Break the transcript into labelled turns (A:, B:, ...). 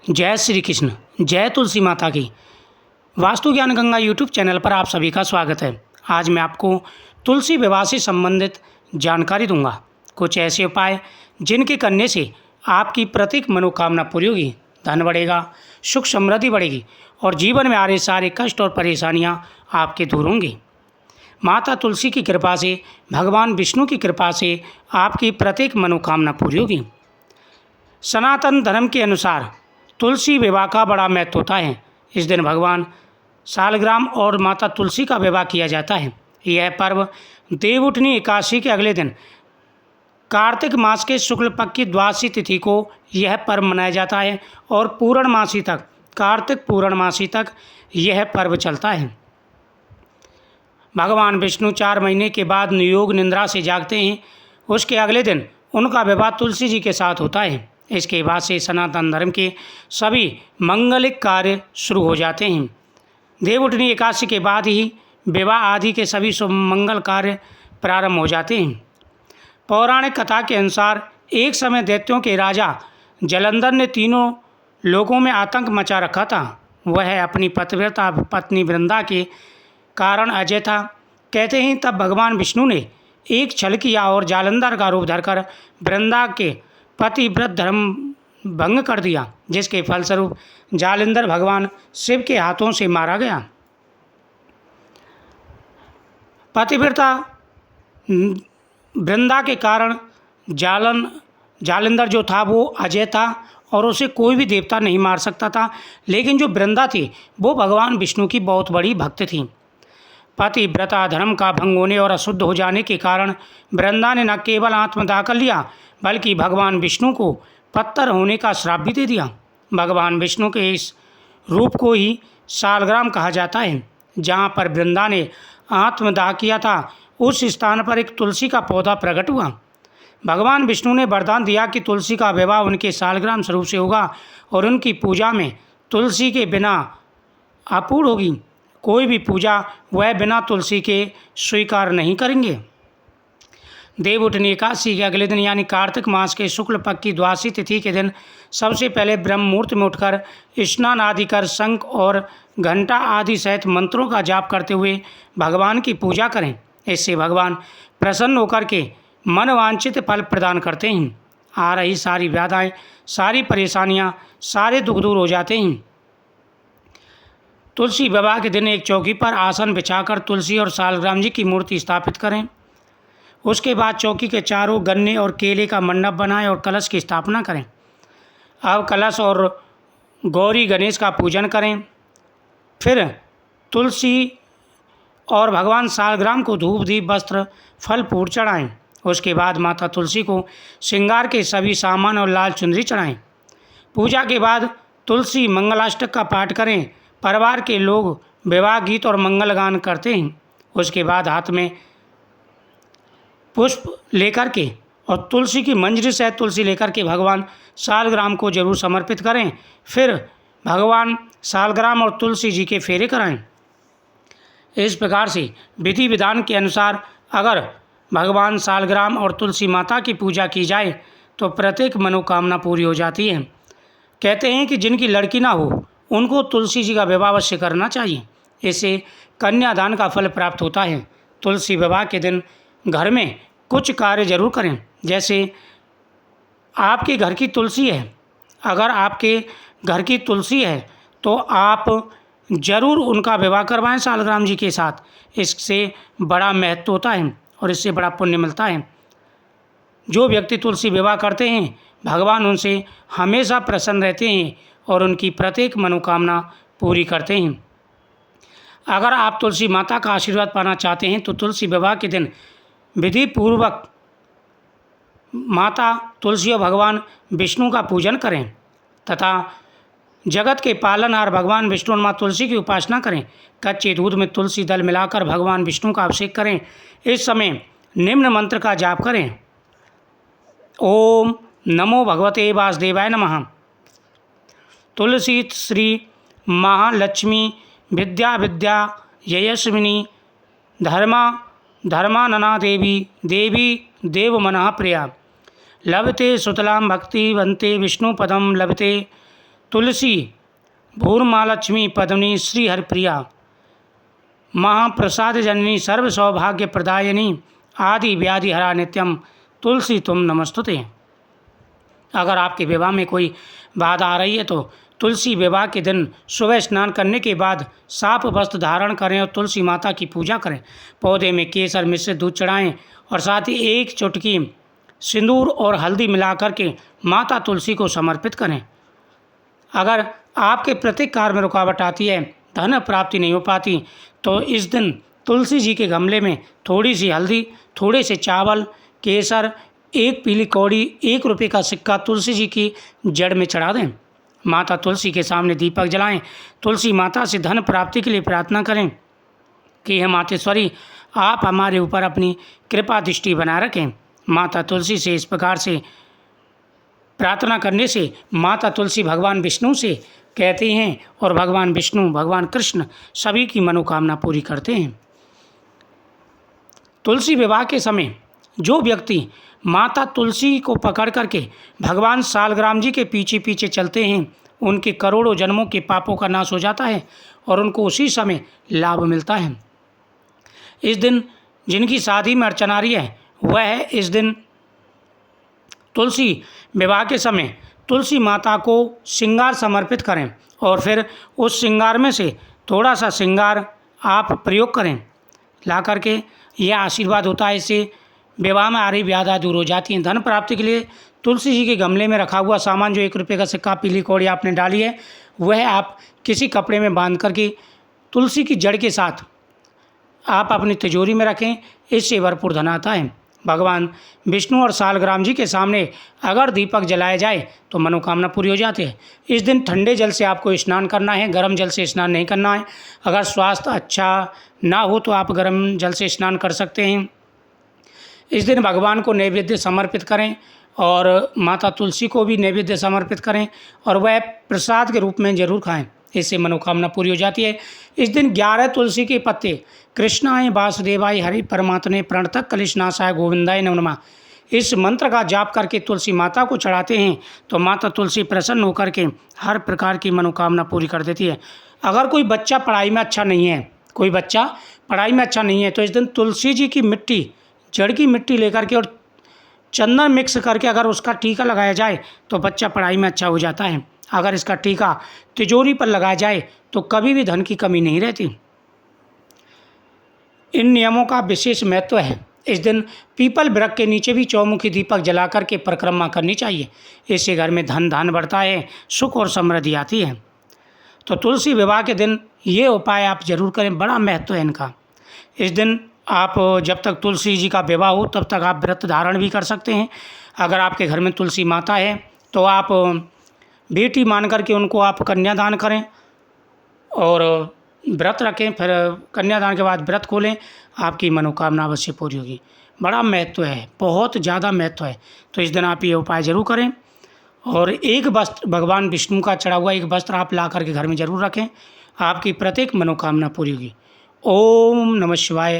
A: जय श्री कृष्ण। जय तुलसी माता की। वास्तु ज्ञान गंगा यूट्यूब चैनल पर आप सभी का स्वागत है। आज मैं आपको तुलसी विवाह से संबंधित जानकारी दूंगा। कुछ ऐसे उपाय जिनके करने से आपकी प्रत्येक मनोकामना पूरी होगी, धन बढ़ेगा, सुख समृद्धि बढ़ेगी और जीवन में आ रहे सारे कष्ट और परेशानियां आपके दूर होंगी। माता तुलसी की कृपा से, भगवान विष्णु की कृपा से आपकी प्रत्येक मनोकामना पूरी होगी। सनातन धर्म के अनुसार तुलसी विवाह का बड़ा महत्व होता है। इस दिन भगवान सालग्राम और माता तुलसी का विवाह किया जाता है। यह पर्व देवउठनी एकादशी के अगले दिन कार्तिक मास के शुक्ल पक्ष की द्वादशी तिथि को यह पर्व मनाया जाता है और पूर्णमासी तक, कार्तिक पूर्णमासी तक यह पर्व चलता है। भगवान विष्णु 4 महीने के बाद योग निद्रा से जागते हैं। उसके अगले दिन उनका विवाह तुलसी जी के साथ होता है। इसके बाद से सनातन धर्म के सभी मंगलिक कार्य शुरू हो जाते हैं। देवउठनी एकादशी के बाद ही विवाह आदि के सभी शुभ मंगल कार्य प्रारंभ हो जाते हैं। पौराणिक कथा के अनुसार एक समय दैत्यों के राजा जलंधर ने तीनों लोगों में आतंक मचा रखा था। वह अपनी पतिव्रता पत्नी वृंदा के कारण अजय था। कहते हैं तब भगवान विष्णु ने एक छल किया और जालंधर का रूप धरकर वृंदा के पतिव्रत धर्म भंग कर दिया, जिसके फलस्वरूप जालंधर भगवान शिव के हाथों से मारा गया। पतिव्रता वृंदा के कारण जालंधर जो था वो अजय था और उसे कोई भी देवता नहीं मार सकता था। लेकिन जो वृंदा थी वो भगवान विष्णु की बहुत बड़ी भक्त थी। पतिव्रता धर्म का भंग होने और अशुद्ध हो जाने के कारण वृंदा ने न केवल आत्मदाह कर लिया बल्कि भगवान विष्णु को पत्थर होने का श्राप भी दे दिया। भगवान विष्णु के इस रूप को ही सालग्राम कहा जाता है। जहाँ पर वृंदा ने आत्मदाह किया था उस स्थान पर एक तुलसी का पौधा प्रकट हुआ। भगवान विष्णु ने वरदान दिया कि तुलसी का विवाह उनके सालग्राम स्वरूप से होगा और उनकी पूजा में तुलसी के बिना अपूर्ण होगी। कोई भी पूजा वह बिना तुलसी के स्वीकार नहीं करेंगे। देवउठनी एकादशी के अगले दिन यानी कार्तिक मास के शुक्ल पक्ष की द्वादशी तिथि के दिन सबसे पहले ब्रह्म मुहूर्त में उठकर स्नान आदि कर शंख और घंटा आदि सहित मंत्रों का जाप करते हुए भगवान की पूजा करें। इससे भगवान प्रसन्न होकर के मनवांछित फल प्रदान करते हैं। आ रही सारी व्याधाएं, सारी परेशानियां, सारे दुख दूर हो जाते हैं। तुलसी विवाह के दिन एक चौकी पर आसन बिछाकर तुलसी और सालग्राम जी की मूर्ति स्थापित करें। उसके बाद चौकी के चारों गन्ने और केले का मंडप बनाएं और कलश की स्थापना करें। अब कलश और गौरी गणेश का पूजन करें। फिर तुलसी और भगवान सालग्राम को धूप दीप वस्त्र फल फूल चढ़ाएं। उसके बाद माता तुलसी को श्रृंगार के सभी सामान और लाल चुनरी चढ़ाएं। पूजा के बाद तुलसी मंगलाष्टक का पाठ करें। परिवार के लोग विवाह गीत और मंगल गान करते हैं। उसके बाद हाथ में पुष्प लेकर के और तुलसी की मंजरी सहित तुलसी लेकर के भगवान सालग्राम को जरूर समर्पित करें। फिर भगवान सालग्राम और तुलसी जी के फेरे कराएं। इस प्रकार से विधि विधान के अनुसार अगर भगवान सालग्राम और तुलसी माता की पूजा की जाए तो प्रत्येक मनोकामना पूरी हो जाती है। कहते हैं कि जिनकी लड़की ना हो उनको तुलसी जी का विवाह अवश्य करना चाहिए। इससे कन्यादान का फल प्राप्त होता है। तुलसी विवाह के दिन घर में कुछ कार्य जरूर करें। जैसे आपके घर की तुलसी है, अगर आपके घर की तुलसी है तो आप जरूर उनका विवाह करवाएं सालग्राम जी के साथ। इससे बड़ा महत्व होता है और इससे बड़ा पुण्य मिलता है। जो व्यक्ति तुलसी विवाह करते हैं भगवान उनसे हमेशा प्रसन्न रहते हैं और उनकी प्रत्येक मनोकामना पूरी करते हैं। अगर आप तुलसी माता का आशीर्वाद पाना चाहते हैं तो तुलसी विवाह के दिन विधि पूर्वक माता तुलसी और भगवान विष्णु का पूजन करें तथा जगत के पालनहार भगवान विष्णु और माँ तुलसी की उपासना करें। कच्चे दूध में तुलसी दल मिलाकर भगवान विष्णु का अभिषेक करें। इस समय निम्न मंत्र का जाप करें। ओम नमो भगवते वासुदेवाय नमः। तुलसी श्री महालक्ष्मी विद्या विद्या यशस्विनी धर्मानना देवी देवी देवमनः प्रिया लभते सुतलां भक्तिवन्ते विष्णुपदं लभते तुलसी भूर्मालक्ष्मी पद्मिनी श्री हरिप्रिया महाप्रसाद जननी सर्व सौभाग्य प्रदायिनी आदि व्याधि हरा नित्यम तुलसी तुम नमस्तुते। अगर आपके विवाह में कोई बाधा आ रही है तो तुलसी विवाह के दिन सुबह स्नान करने के बाद साफ वस्त्र धारण करें और तुलसी माता की पूजा करें। पौधे में केसर मिश्रित दूध चढ़ाएं और साथ ही एक चुटकी सिंदूर और हल्दी मिलाकर के माता तुलसी को समर्पित करें। अगर आपके प्रत्येक कार्य में रुकावट आती है, धन प्राप्ति नहीं हो पाती, तो इस दिन तुलसी जी के गमले में थोड़ी सी हल्दी, थोड़े से चावल, केसर, एक पीली कौड़ी, 1 रुपये का सिक्का तुलसी जी की जड़ में चढ़ा दें। माता तुलसी के सामने दीपक जलाएं। तुलसी माता से धन प्राप्ति के लिए प्रार्थना करें कि हे मातेश्वरी, आप हमारे ऊपर अपनी कृपा दृष्टि बनाए रखें। माता तुलसी से इस प्रकार से प्रार्थना करने से माता तुलसी भगवान विष्णु से कहते हैं और भगवान विष्णु, भगवान कृष्ण सभी की मनोकामना पूरी करते हैं। तुलसी विवाह के समय जो व्यक्ति माता तुलसी को पकड़ करके भगवान सालग्राम जी के पीछे पीछे चलते हैं, उनके करोड़ों जन्मों के पापों का नाश हो जाता है और उनको उसी समय लाभ मिलता है। इस दिन जिनकी शादी में अड़चन आ रही है, वह इस दिन तुलसी विवाह के समय तुलसी माता को श्रृंगार समर्पित करें और फिर उस श्रृंगार में से थोड़ा सा श्रृंगार आप प्रयोग करें ला करके। यह आशीर्वाद होता है, इससे विवाह में आ रही व्याधा दूर हो जाती हैं। धन प्राप्ति के लिए तुलसी जी के गमले में रखा हुआ सामान, जो 1 रुपये का सिक्का, पीली कौड़ी आपने डाली है, वह आप किसी कपड़े में बांध करके तुलसी की जड़ के साथ आप अपनी तिजोरी में रखें। इससे भरपूर धन आता है। भगवान विष्णु और सालग्राम जी के सामने अगर दीपक जलाया जाए तो मनोकामना पूरी हो जाती है। इस दिन ठंडे जल से आपको स्नान करना है, गर्म जल से स्नान नहीं करना है। अगर स्वास्थ्य अच्छा ना हो तो आप गर्म जल से स्नान कर सकते हैं। इस दिन भगवान को नैवेद्य समर्पित करें और माता तुलसी को भी नैवेद्य समर्पित करें और वह प्रसाद के रूप में जरूर खाएं। इससे मनोकामना पूरी हो जाती है। इस दिन 11 तुलसी के पत्ते कृष्णाय वासुदेवाय हरि परमात्मने प्रणतः कलिशनाशाय गोविंदाय नमो नमः, इस मंत्र का जाप करके तुलसी माता को चढ़ाते हैं तो माता तुलसी प्रसन्न होकर के हर प्रकार की मनोकामना पूरी कर देती है। अगर कोई बच्चा पढ़ाई में अच्छा नहीं है, तो इस दिन तुलसी जी की मिट्टी, जड़ की मिट्टी लेकर के और चंदन मिक्स करके अगर उसका टीका लगाया जाए तो बच्चा पढ़ाई में अच्छा हो जाता है। अगर इसका टीका तिजोरी पर लगाया जाए तो कभी भी धन की कमी नहीं रहती। इन नियमों का विशेष महत्व है। इस दिन पीपल वृक्ष के नीचे भी चौमुखी दीपक जला करके परिक्रमा करनी चाहिए। इससे घर में धन बढ़ता है, सुख और समृद्धि आती है। तो तुलसी विवाह के दिन ये उपाय आप जरूर करें, बड़ा महत्व है इनका। इस दिन आप जब तक तुलसी जी का विवाह हो तब तक आप व्रत धारण भी कर सकते हैं। अगर आपके घर में तुलसी माता है तो आप बेटी मान करके उनको आप कन्यादान करें और व्रत रखें, फिर कन्यादान के बाद व्रत खोलें, आपकी मनोकामना अवश्य पूरी होगी। बड़ा महत्व है, बहुत ज़्यादा महत्व है। तो इस दिन आप ये उपाय जरूर करें और एक वस्त्र भगवान विष्णु का चढ़ा हुआ एक वस्त्र आप ला करके घर में जरूर रखें, आपकी प्रत्येक मनोकामना पूरी होगी। ओम नमः शिवाय।